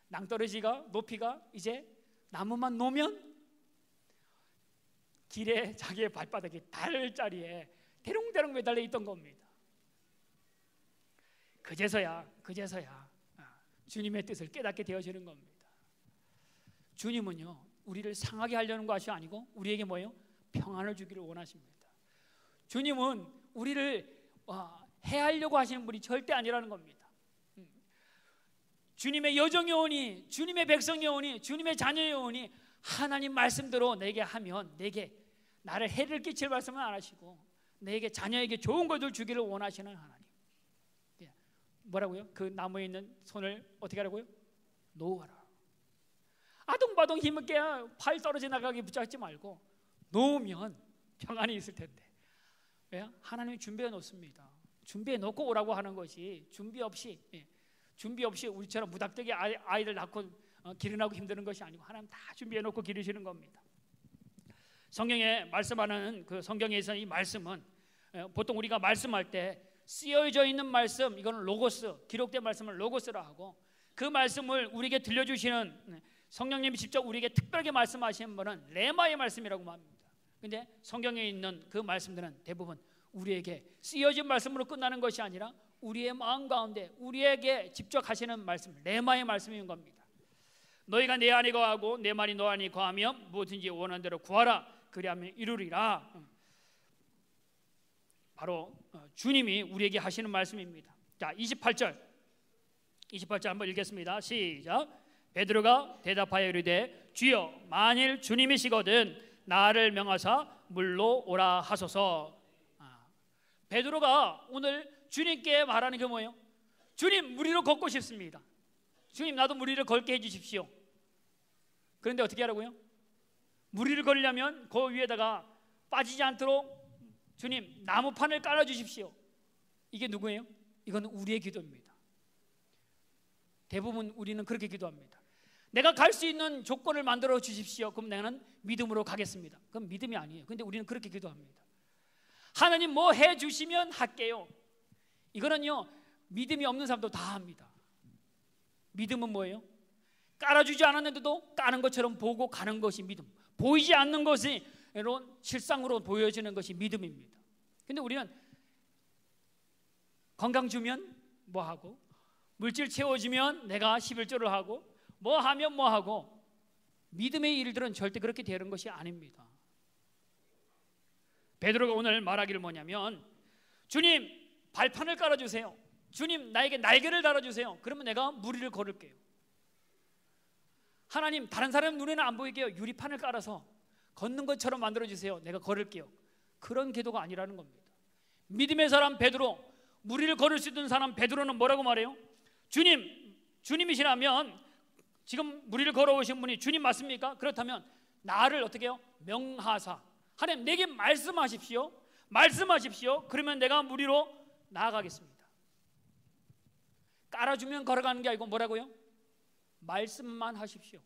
S2: 낭떠러지가 높이가 이제 나무만 놓으면 길에 자기의 발바닥이 닿을 자리에 대롱대롱 매달려 있던 겁니다. 그제서야 주님의 뜻을 깨닫게 되어지는 겁니다. 주님은요 우리를 상하게 하려는 것이 아니고 우리에게 뭐예요? 평안을 주기를 원하십니다. 주님은 우리를 해하려고 하시는 분이 절대 아니라는 겁니다. 주님의 여종이 오니, 주님의 백성이 오니, 주님의 자녀이 오니 하나님 말씀대로 내게 하면 내게 나를 해를 끼칠 말씀은 안 하시고 내게 자녀에게 좋은 것을 주기를 원하시는 하나님. 뭐라고요? 그 나무에 있는 손을 어떻게 하라고요? 놓아라. 아둥바둥 힘있게 팔 떨어져 나가게 붙잡지 말고 놓으면 평안이 있을 텐데. 왜요? 하나님이 준비해 놓습니다. 준비해 놓고 오라고 하는 것이 준비 없이 우리처럼 무닥대게 아이들 낳고 기른하고 힘드는 것이 아니고 하나님 다 준비해 놓고 기르시는 겁니다. 성경에 말씀하는 그 성경에서 이 말씀은 보통 우리가 말씀할 때 쓰여져 있는 말씀, 이거는 로고스, 기록된 말씀을 로고스라 하고 그 말씀을 우리에게 들려주시는 성령님이 직접 우리에게 특별하게 말씀하시는 분은 레마의 말씀이라고 합니다. 근데 성경에 있는 그 말씀들은 대부분 우리에게 쓰여진 말씀으로 끝나는 것이 아니라 우리의 마음 가운데 우리에게 직접 하시는 말씀, 레마의 말씀인 겁니다. 너희가 내 안에 거하고 내 말이 너 안에 거하면 무엇든지 원하는 대로 구하라 그리하면 이루리라. 바로 주님이 우리에게 하시는 말씀입니다. 자, 28절 한번 읽겠습니다. 시작. 베드로가 대답하여 이르되 주여 만일 주님이시거든 나를 명하사 물로 오라 하소서. 베드로가 오늘 주님께 말하는 게 뭐예요? 주님 물 위로 걷고 싶습니다. 주님 나도 물 위로 걸게 해주십시오. 그런데 어떻게 하라고요? 물 위를 걸려면 그 위에다가 빠지지 않도록 주님 나무판을 깔아주십시오. 이게 누구예요? 이건 우리의 기도입니다. 대부분 우리는 그렇게 기도합니다. 내가 갈 수 있는 조건을 만들어 주십시오. 그럼 나는 믿음으로 가겠습니다. 그건 믿음이 아니에요. 근데 우리는 그렇게 기도합니다. 하나님 뭐 해주시면 할게요. 이거는요 믿음이 없는 사람도 다 합니다. 믿음은 뭐예요? 깔아주지 않았는데도 까는 것처럼 보고 가는 것이 믿음. 보이지 않는 것이 실상으로 보여지는 것이 믿음입니다. 근데 우리는 건강 주면 뭐 하고, 물질 채워주면 내가 11조를 하고, 뭐 하면 뭐 하고, 믿음의 일들은 절대 그렇게 되는 것이 아닙니다. 베드로가 오늘 말하기를 뭐냐면 주님 발판을 깔아주세요. 주님 나에게 날개를 달아주세요. 그러면 내가 물 위를 걸을게요. 하나님 다른 사람 눈에는 안 보이게요. 유리판을 깔아서 걷는 것처럼 만들어주세요. 내가 걸을게요. 그런 기도가 아니라는 겁니다. 믿음의 사람 베드로, 물 위를 걸을 수 있는 사람 베드로는 뭐라고 말해요? 주님이시라면 지금 물 위를 걸어오신 분이 주님 맞습니까? 그렇다면 나를 어떻게 해요? 명하사 하나님 내게 말씀하십시오. 그러면 내가 물 위로 나아가겠습니다. 깔아주면 걸어가는 게 아니고 뭐라고요? 말씀만 하십시오.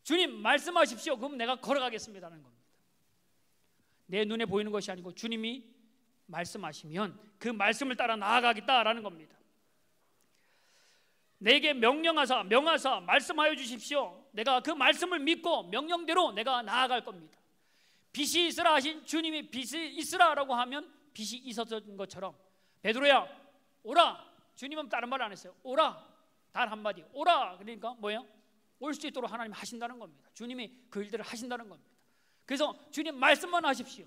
S2: 주님 말씀하십시오. 그럼 내가 걸어가겠습니다라는 겁니다. 내 눈에 보이는 것이 아니고 주님이 말씀하시면 그 말씀을 따라 나아가겠다라는 겁니다. 내게 명하사 말씀하여 주십시오. 내가 그 말씀을 믿고 명령대로 내가 나아갈 겁니다. 빛이 있으라 하신 주님이 빛이 있으라라고 하면 빛이 있었던 것처럼 베드로야 오라. 주님은 다른 말 안 했어요. 오라. 단 한마디 오라. 그러니까 뭐예요? 올 수 있도록 하나님이 하신다는 겁니다. 주님이 그 일들을 하신다는 겁니다. 그래서 주님 말씀만 하십시오.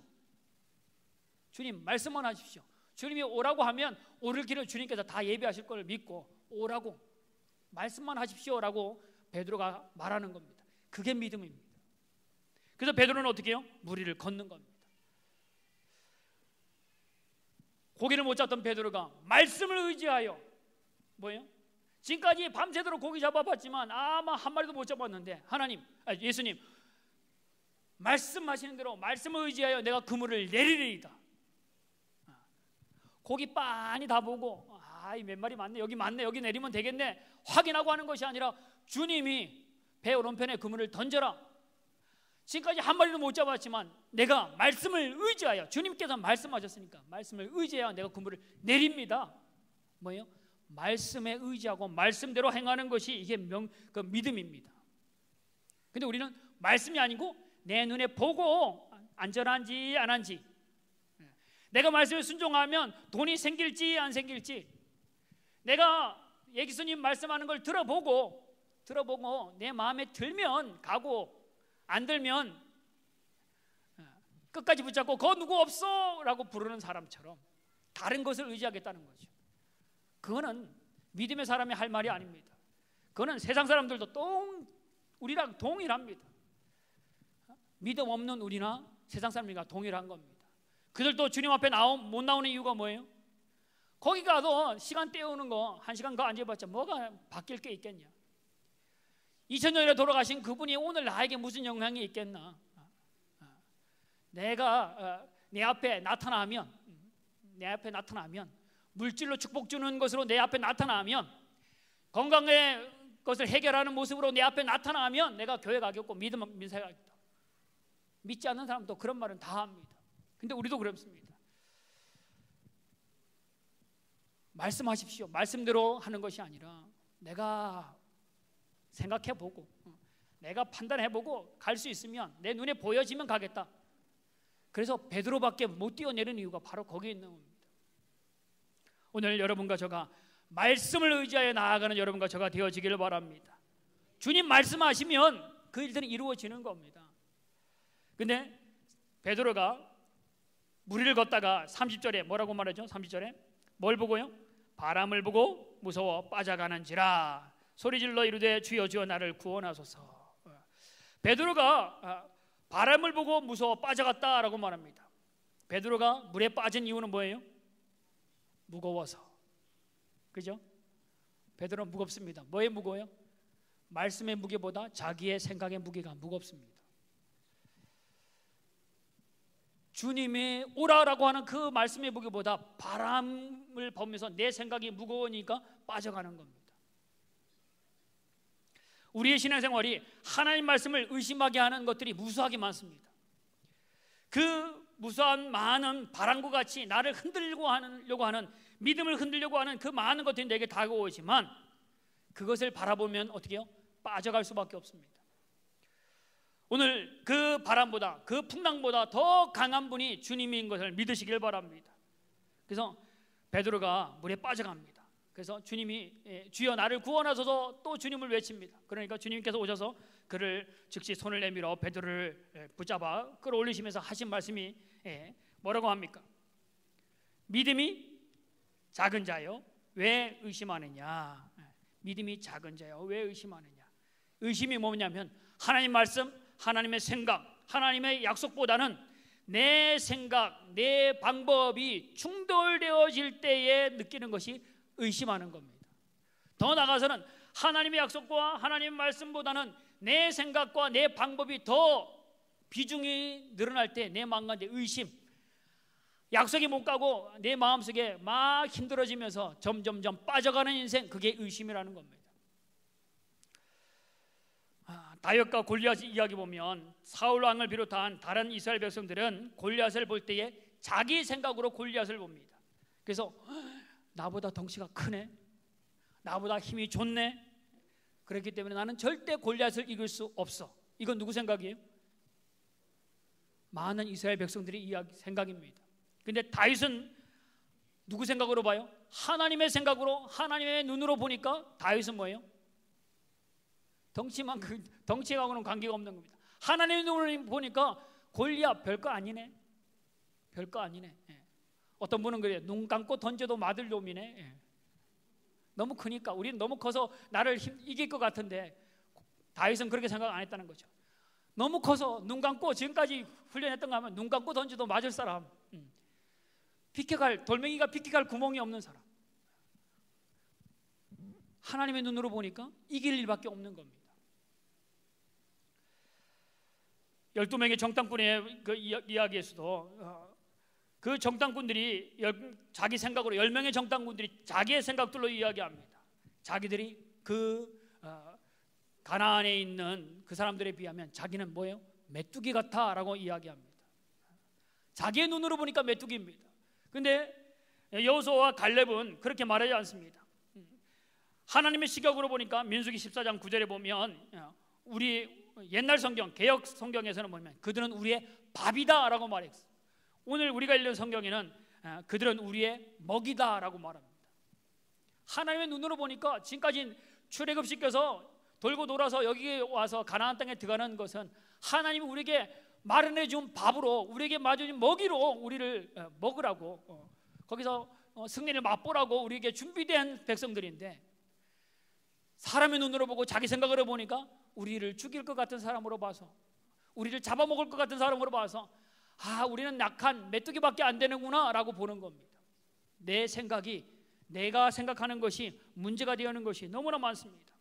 S2: 주님 말씀만 하십시오. 주님이 오라고 하면 오를 길을 주님께서 다 예비하실 걸 믿고 오라고 말씀만 하십시오라고 베드로가 말하는 겁니다. 그게 믿음입니다. 그래서 베드로는 어떻게 해요? 물 위를 걷는 겁니다. 고기를 못 잡던 베드로가 말씀을 의지하여 뭐예요? 지금까지 밤새도록 고기 잡아봤지만 아마 한 마리도 못 잡았는데 예수님 말씀하시는 대로 말씀을 의지하여 내가 그물을 내리리이다. 고기 빤히 다 보고 이 몇 마리 많네, 여기 많네, 여기 내리면 되겠네 확인하고 하는 것이 아니라 주님이 배 오른편에 그물을 던져라. 지금까지 한 마리도 못 잡았지만 내가 말씀을 의지하여, 주님께서 말씀하셨으니까 말씀을 의지하여 내가 그물을 내립니다. 뭐예요? 말씀에 의지하고 말씀대로 행하는 것이 이게 그 믿음입니다. 근데 우리는 말씀이 아니고 내 눈에 보고 안전한지 안 한지, 내가 말씀에 순종하면 돈이 생길지 안 생길지, 내가 예수님 말씀하는 걸 들어보고 내 마음에 들면 가고 안 들면 끝까지 붙잡고 거 누구 없어 라고 부르는 사람처럼 다른 것을 의지하겠다는 거죠. 그거는 믿음의 사람이 할 말이 아닙니다. 그거는 세상 사람들도 우리랑 동일합니다. 믿음 없는 우리나 세상 사람들과 동일한 겁니다. 그들도 주님 앞에 못 나오는 이유가 뭐예요? 거기 가도 시간 때우는 거 1시간 더 앉아봤자 뭐가 바뀔 게 있겠냐. 2000년 전에 돌아가신 그분이 오늘 나에게 무슨 영향이 있겠나. 내가 내 앞에 나타나면 물질로 축복 주는 것으로 내 앞에 나타나면 건강의 것을 해결하는 모습으로 내 앞에 나타나면 내가 교회 가겠고 민사에 가겠다. 믿지 않는 사람도 그런 말은 다 합니다. 근데 우리도 그렇습니다. 말씀하십시오. 말씀대로 하는 것이 아니라 내가 생각해보고 내가 판단해보고 갈 수 있으면 내 눈에 보여지면 가겠다. 그래서 베드로밖에 못 뛰어내리는 이유가 바로 거기에 있는 겁니다. 오늘 여러분과 저가 말씀을 의지하여 나아가는 여러분과 저가 되어지기를 바랍니다. 주님 말씀하시면 그 일들은 이루어지는 겁니다. 근데 베드로가 무리를 걷다가 30절에 뭐라고 말하죠? 30절에 뭘 보고요? 바람을 보고 무서워 빠져가는지라 소리질러 이르되 주여 주여 나를 구원하소서. 베드로가 바람을 보고 무서워 빠져갔다라고 말합니다. 베드로가 물에 빠진 이유는 뭐예요? 무거워서. 그죠? 베드로는 무겁습니다. 뭐에 무거워요? 말씀의 무게보다 자기의 생각의 무게가 무겁습니다. 주님이 오라라고 하는 그 말씀의 무게보다 바람을 보면서 내 생각이 무거우니까 빠져가는 겁니다. 우리의 신앙생활이 하나님 말씀을 의심하게 하는 것들이 무수하게 많습니다. 그 무수한 많은 바람과 같이 나를 흔들려고 하는 믿음을 흔들려고 하는 그 많은 것들이 내게 다가오지만 그것을 바라보면 어떻게 해요? 빠져갈 수밖에 없습니다. 오늘 그 바람보다 그 풍랑보다 더 강한 분이 주님인 것을 믿으시길 바랍니다. 그래서 베드로가 물에 빠져갑니다. 그래서 주님이 주여 나를 구원하소서 또 주님을 외칩니다. 그러니까 주님께서 오셔서 그를 즉시 손을 내밀어 베드로를 붙잡아 끌어올리시면서 하신 말씀이 뭐라고 합니까? 믿음이 작은 자요 왜 의심하느냐. 믿음이 작은 자요 왜 의심하느냐. 의심이 뭐냐면 하나님 말씀, 하나님의 생각, 하나님의 약속보다는 내 생각, 내 방법이 충돌되어질 때에 느끼는 것이 의심하는 겁니다. 더 나아가서는 하나님의 약속과 하나님의 말씀보다는 내 생각과 내 방법이 더 비중이 늘어날 때 내 마음 가운데 의심, 약속이 못 가고 내 마음속에 막 힘들어지면서 점점점 빠져가는 인생, 그게 의심이라는 겁니다. 다윗과 골리앗 이야기 보면 사울 왕을 비롯한 다른 이스라엘 백성들은 골리앗을 볼 때에 자기 생각으로 골리앗을 봅니다. 그래서 나보다 덩치가 크네, 나보다 힘이 좋네, 그렇기 때문에 나는 절대 골리앗을 이길 수 없어. 이건 누구 생각이에요? 많은 이스라엘 백성들의 생각입니다. 근데 다윗은 누구 생각으로 봐요? 하나님의 생각으로, 하나님의 눈으로 보니까 다윗은 뭐예요? 덩치하고는 관계가 없는 겁니다. 하나님의 눈으로 보니까 골리앗 별거 아니네, 별거 아니네. 어떤 분은 그래요. 눈 감고 던져도 맞을 놈이네. 너무 크니까, 우리는 너무 커서 나를 이길 것 같은데 다윗은 그렇게 생각 안 했다는 거죠. 너무 커서 눈 감고, 지금까지 훈련했던 거 하면 눈 감고 던져도 맞을 사람, 돌멩이가 비켜갈 구멍이 없는 사람, 하나님의 눈으로 보니까 이길 일밖에 없는 겁니다. 12명의 정탐꾼의 그 이야기에서도 그 정탐꾼들이 자기 생각으로 10명의 정탐꾼들이 자기의 생각들로 이야기합니다. 자기들이 그 가나안에 있는 그 사람들에 비하면 자기는 뭐예요? 메뚜기 같아라고 이야기합니다. 자기의 눈으로 보니까 메뚜기입니다. 근데 여호수아와 갈렙은 그렇게 말하지 않습니다. 하나님의 시각으로 보니까 민수기 14장 9절에 보면 우리 옛날 성경, 개역 성경에서는 보면 그들은 우리의 밥이다라고 말했어요. 오늘 우리가 읽는 성경에는 그들은 우리의 먹이다라고 말합니다. 하나님의 눈으로 보니까 지금까지 출애굽시켜서 돌고 돌아서 여기 와서 가나안 땅에 들어가는 것은 하나님이 우리에게 마련해 준 밥으로, 우리에게 마련해 먹이로 우리를 먹으라고, 거기서 승리를 맛보라고 우리에게 준비된 백성들인데, 사람의 눈으로 보고 자기 생각으로 보니까 우리를 죽일 것 같은 사람으로 봐서, 우리를 잡아먹을 것 같은 사람으로 봐서, 아, 우리는 약한 메뚜기밖에 안 되는구나 라고 보는 겁니다. 내 생각이, 내가 생각하는 것이 문제가 되는 것이 너무나 많습니다.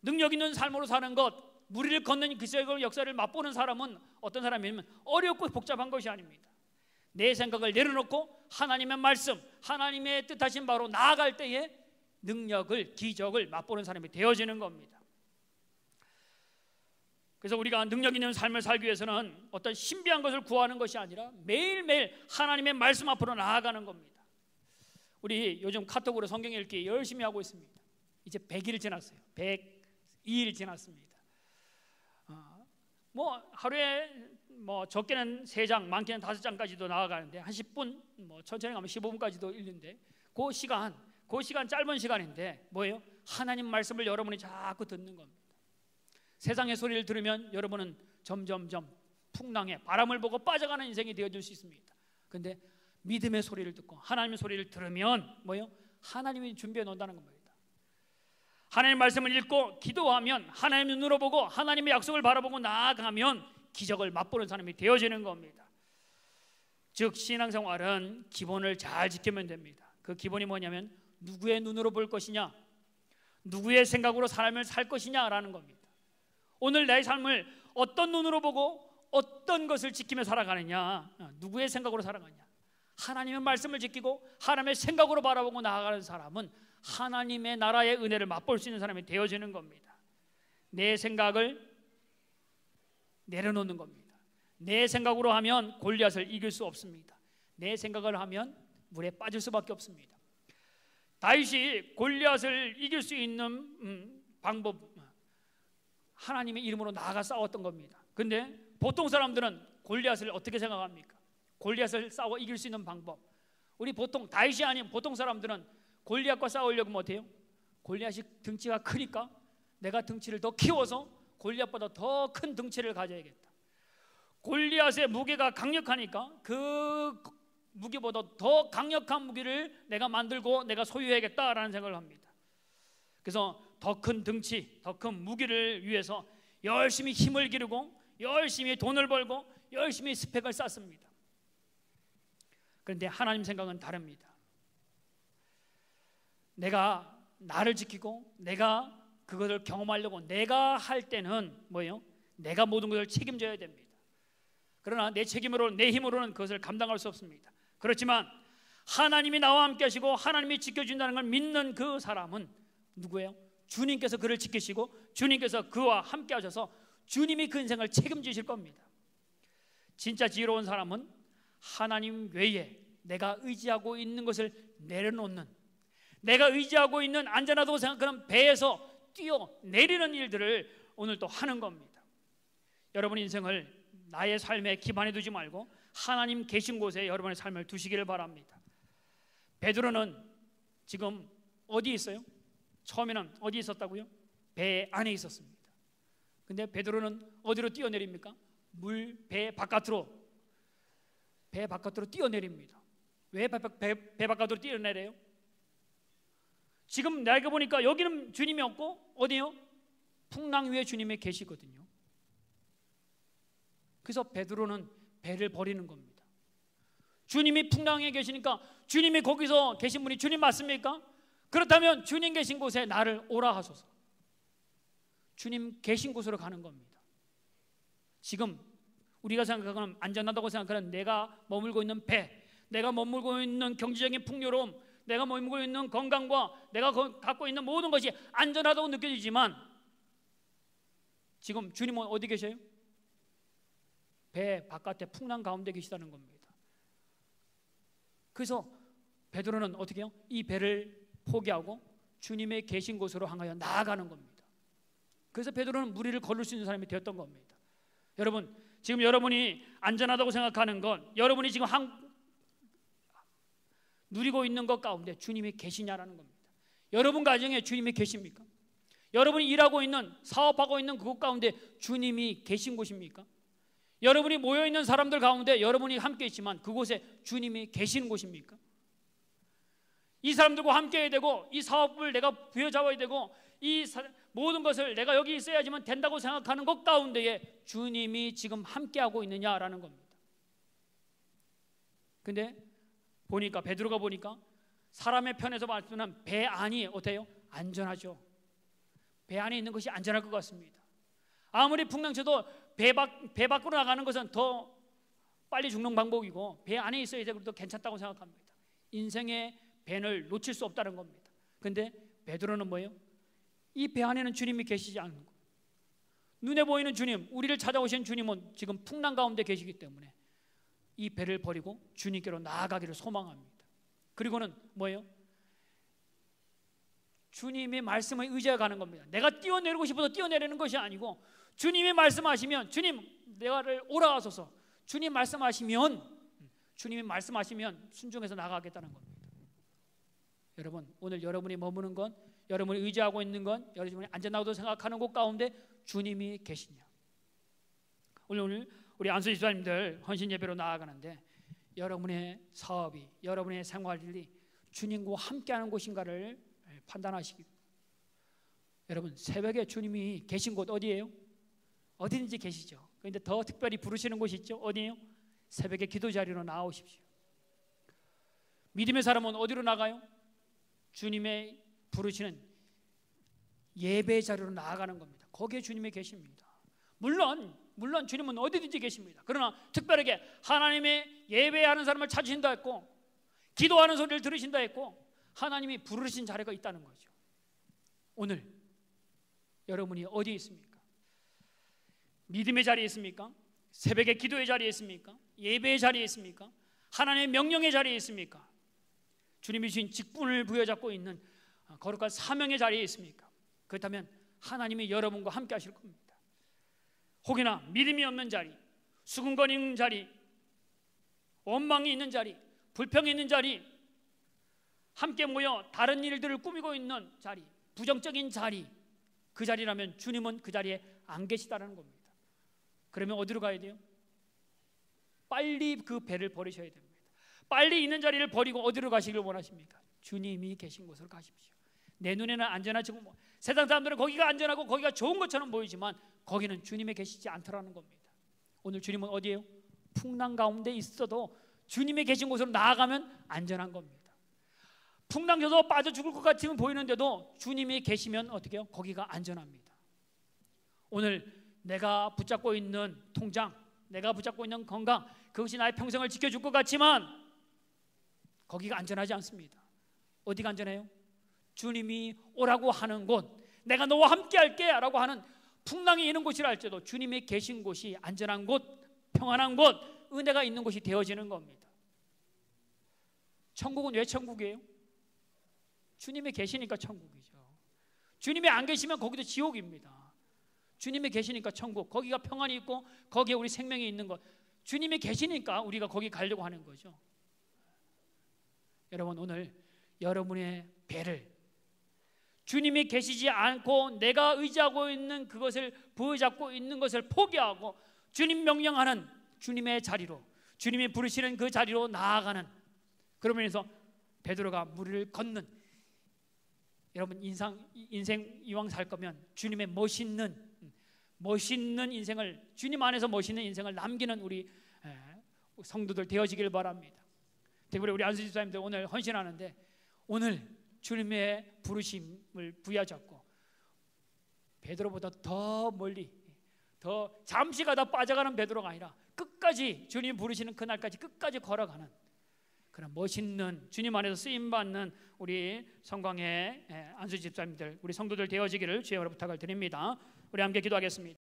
S2: 능력 있는 삶으로 사는 것, 무리를 걷는 그 역사를 맛보는 사람은 어떤 사람이냐면 어렵고 복잡한 것이 아닙니다. 내 생각을 내려놓고 하나님의 말씀, 하나님의 뜻하신 바로 나아갈 때에 능력을, 기적을 맛보는 사람이 되어지는 겁니다. 그래서 우리가 능력 있는 삶을 살기 위해서는 어떤 신비한 것을 구하는 것이 아니라 매일매일 하나님의 말씀 앞으로 나아가는 겁니다. 우리 요즘 카톡으로 성경 읽기 열심히 하고 있습니다. 이제 100일 지났어요. 102일 지났습니다. 뭐 하루에 뭐 적게는 3장, 많게는 5장까지도 나아가는데, 한 10분, 뭐 천천히 가면 15분까지도 읽는데, 그 시간 짧은 시간인데 뭐예요? 하나님 말씀을 여러분이 자꾸 듣는 겁니다. 세상의 소리를 들으면 여러분은 점점점 풍랑에 바람을 보고 빠져가는 인생이 되어질 수 있습니다. 그런데 믿음의 소리를 듣고 하나님의 소리를 들으면 뭐예요? 하나님이 준비해 놓는다는 겁니다. 하나님의 말씀을 읽고 기도하면, 하나님의 눈으로 보고 하나님의 약속을 바라보고 나아가면 기적을 맛보는 사람이 되어지는 겁니다. 즉 신앙생활은 기본을 잘 지키면 됩니다. 그 기본이 뭐냐면 누구의 눈으로 볼 것이냐, 누구의 생각으로 삶을 살 것이냐라는 겁니다. 오늘 내 삶을 어떤 눈으로 보고 어떤 것을 지키며 살아가느냐, 누구의 생각으로 살아가느냐. 하나님의 말씀을 지키고 하나님의 생각으로 바라보고 나아가는 사람은 하나님의 나라의 은혜를 맛볼 수 있는 사람이 되어지는 겁니다. 내 생각을 내려놓는 겁니다. 내 생각으로 하면 골리앗을 이길 수 없습니다. 내 생각을 하면 물에 빠질 수밖에 없습니다. 다윗이 골리앗을 이길 수 있는 방법, 하나님의 이름으로 나아가 싸웠던 겁니다. 근데 보통 사람들은 골리앗을 어떻게 생각합니까? 골리앗을 싸워 이길 수 있는 방법, 우리 보통 다윗이 아닌 보통 사람들은 골리앗과 싸우려고 못해요. 골리앗이 등치가 크니까 내가 등치를 더 키워서 골리앗보다 더 큰 등치를 가져야겠다. 골리앗의 무게가 강력하니까 그 무기보다 더 강력한 무기를 내가 만들고 내가 소유해야겠다라는 생각을 합니다. 그래서 더 큰 등치, 더 큰 무기를 위해서 열심히 힘을 기르고 열심히 돈을 벌고 열심히 스펙을 쌓습니다. 그런데 하나님 생각은 다릅니다. 내가 나를 지키고 내가 그것을 경험하려고 내가 할 때는 뭐예요? 내가 모든 것을 책임져야 됩니다. 그러나 내 책임으로, 내 힘으로는 그것을 감당할 수 없습니다. 그렇지만 하나님이 나와 함께 하시고 하나님이 지켜준다는 걸 믿는 그 사람은 누구예요? 주님께서 그를 지키시고 주님께서 그와 함께 하셔서 주님이 그 인생을 책임지실 겁니다. 진짜 지혜로운 사람은 하나님 외에 내가 의지하고 있는 것을 내려놓는, 내가 의지하고 있는 안전하다고 생각하는 배에서 뛰어내리는 일들을 오늘 또 하는 겁니다. 여러분 인생을 나의 삶에 기반해 두지 말고 하나님 계신 곳에 여러분의 삶을 두시기를 바랍니다. 베드로는 지금 어디 있어요? 처음에는 어디 있었다고요? 배 안에 있었습니다. 근데 베드로는 어디로 뛰어내립니까? 배 바깥으로 뛰어내립니다. 왜 배 바깥으로 뛰어내려요? 지금 내가 보니까 여기는 주님이 없고 어디요? 풍랑 위에 주님이 계시거든요. 그래서 베드로는 배를 버리는 겁니다. 주님이 풍랑에 계시니까, 주님이 거기서 계신 분이 주님 맞습니까? 그렇다면 주님 계신 곳에 나를 오라 하소서. 주님 계신 곳으로 가는 겁니다. 지금 우리가 생각하는 안전하다고 생각하는 내가 머물고 있는 배, 내가 머물고 있는 경제적인 풍요로움, 내가 머물고 있는 건강과 내가 갖고 있는 모든 것이 안전하다고 느껴지지만 지금 주님은 어디 계셔요? 배 바깥에 풍랑 가운데 계시다는 겁니다. 그래서 베드로는 어떻게 해요? 이 배를 포기하고 주님의 계신 곳으로 향하여 나아가는 겁니다. 그래서 베드로는 무리를 거둘 수 있는 사람이 되었던 겁니다. 여러분, 지금 여러분이 안전하다고 생각하는 건, 여러분이 지금 누리고 있는 것 가운데 주님이 계시냐라는 겁니다. 여러분 가정에 주님이 계십니까? 여러분이 일하고 있는, 사업하고 있는 그곳 가운데 주님이 계신 곳입니까? 여러분이 모여있는 사람들 가운데 여러분이 함께 있지만 그곳에 주님이 계시는 곳입니까? 이 사람들과 함께 해야 되고, 이 사업을 내가 부여잡아야 되고, 모든 것을 내가 여기 있어야지만 된다고 생각하는 것 가운데에 주님이 지금 함께하고 있느냐라는 겁니다. 근데 보니까, 베드로가 보니까 사람의 편에서 말씀하는 배 안이 어때요? 안전하죠. 배 안에 있는 것이 안전할 것 같습니다. 아무리 풍랑쳐도 배 밖으로 나가는 것은 더 빨리 죽는 방법이고, 배 안에 있어야 더 괜찮다고 생각합니다. 인생의 배를 놓칠 수 없다는 겁니다. 근데 베드로는 뭐예요? 이 배 안에는 주님이 계시지 않는 거. 눈에 보이는 주님, 우리를 찾아오신 주님은 지금 풍랑 가운데 계시기 때문에 이 배를 버리고 주님께로 나아가기를 소망합니다. 그리고는 뭐예요? 주님의 말씀을 의지해 가는 겁니다. 내가 뛰어내리고 싶어서 뛰어내리는 것이 아니고, 주님이 말씀하시면, 주님 내가를 오라하소서, 주님이 말씀하시면 순종해서 나가겠다는 겁니다. 여러분, 오늘 여러분이 머무는 건, 여러분이 의지하고 있는 건, 여러분이 안전하다고 생각하는 곳 가운데 주님이 계시냐? 오늘 우리 안수 집사님들 헌신 예배로 나아가는데, 여러분의 사업이, 여러분의 생활이 주님과 함께하는 곳인가를 판단하시기. 여러분, 새벽에 주님이 계신 곳 어디예요? 어디든지 계시죠. 그런데 더 특별히 부르시는 곳이 있죠. 어디예요? 새벽에 기도 자리로 나오십시오. 믿음의 사람은 어디로 나가요? 주님의 부르시는 예배 자리로 나아가는 겁니다. 거기에 주님이 계십니다. 물론 주님은 어디든지 계십니다. 그러나 특별하게 하나님의 예배하는 사람을 찾으신다 했고, 기도하는 소리를 들으신다 했고, 하나님이 부르신 자리가 있다는 거죠. 오늘 여러분이 어디에 있습니까? 믿음의 자리에 있습니까? 새벽의 기도의 자리에 있습니까? 예배의 자리에 있습니까? 하나님의 명령의 자리에 있습니까? 주님이 주신 직분을 부여잡고 있는 거룩한 사명의 자리에 있습니까? 그렇다면 하나님이 여러분과 함께 하실 겁니다. 혹여나 믿음이 없는 자리, 수군거리는 자리, 원망이 있는 자리, 불평이 있는 자리, 함께 모여 다른 일들을 꾸미고 있는 자리, 부정적인 자리, 그 자리라면 주님은 그 자리에 안 계시다는 겁니다. 그러면 어디로 가야 돼요? 빨리 그 배를 버리셔야 됩니다. 빨리 있는 자리를 버리고 어디로 가시길 원하십니까? 주님이 계신 곳으로 가십시오. 내 눈에는 안전하지고, 세상 사람들은 거기가 안전하고 거기가 좋은 것처럼 보이지만 거기는 주님이 계시지 않더라는 겁니다. 오늘 주님은 어디예요? 풍랑 가운데 있어도 주님이 계신 곳으로 나아가면 안전한 겁니다. 풍랑 져서 빠져 죽을 것 같으면 보이는데도 주님이 계시면 어떻게 해요? 거기가 안전합니다. 오늘 내가 붙잡고 있는 통장, 내가 붙잡고 있는 건강, 그것이 나의 평생을 지켜줄 것 같지만 거기가 안전하지 않습니다. 어디가 안전해요? 주님이 오라고 하는 곳, 내가 너와 함께 할게 라고 하는 풍랑이 있는 곳이라 할지라도 주님이 계신 곳이 안전한 곳, 평안한 곳, 은혜가 있는 곳이 되어지는 겁니다. 천국은 왜 천국이에요? 주님이 계시니까 천국이죠. 주님이 안 계시면 거기도 지옥입니다. 주님이 계시니까 천국, 거기가 평안이 있고 거기에 우리 생명이 있는 것, 주님이 계시니까 우리가 거기 가려고 하는 거죠. 여러분, 오늘 여러분의 배를 주님이 계시지 않고 내가 의지하고 있는 그것을 부여잡고 있는 것을 포기하고 주님 명령하는 주님의 자리로, 주님이 부르시는 그 자리로 나아가는, 그러면서 베드로가 물을 걷는, 여러분 인생 이왕 살 거면 주님의 멋있는 인생을, 주님 안에서 멋있는 인생을 남기는 우리 성도들 되어지길 바랍니다. 특별히 우리 안수 집사님들 오늘 헌신하는데, 오늘 주님의 부르심을 부여잡고 베드로보다 더 멀리, 더 잠시 가다 빠져가는 베드로가 아니라 끝까지 주님 부르시는 그날까지 끝까지 걸어가는 그런 멋있는, 주님 안에서 쓰임받는 우리 성광의 안수 집사님들, 우리 성도들 되어지기를 주의 부탁을 드립니다. 우리 함께 기도하겠습니다.